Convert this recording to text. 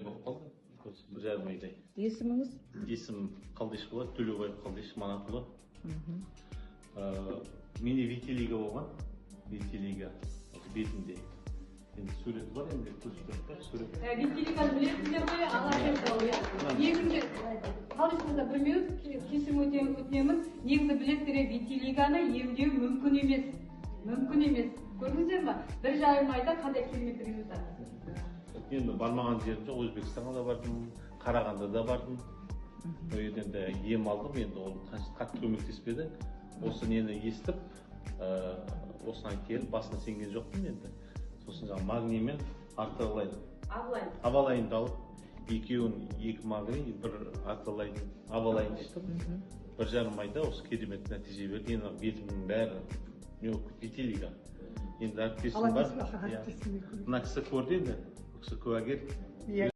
Bir жарым айдай. Есіміңіз? Есім Қалдишұлы, Төлеубаев Қалдиш Манатұлы. Менде витилиго болған. Витилиго бетінде. Енді суреті бар, енді көрсетіп сурет. Витилигоны білесіздер ғой, ағаш негізі Қалдишұлыда білмеу, кесім өтінемін. Негізі білесіздер, витилигоны емдеу мүмкін емес. Мүмкін емес. Көрдіңіздер ме? Bir жарым айда қандай керемет результат. Енді бармаған жерім жоқ, Өзбекстанға да бардым, Қарағандыда бардым. Ол жерден де ем алдым, енді ол қатты көмектеспеді. Осы нені естіп, осыған келіп, басына сенген жоқпын енді. Сосын жаңағы магний мен авалайнды алып, екеуін, екі магний, бір авалайн іштім. Bir жарым айда осы керемет нәтиже берді. Енді бетімнің бәрі витилиго. Енді әріптесім бар. Мына кісі көрді енді, кісі куәгер.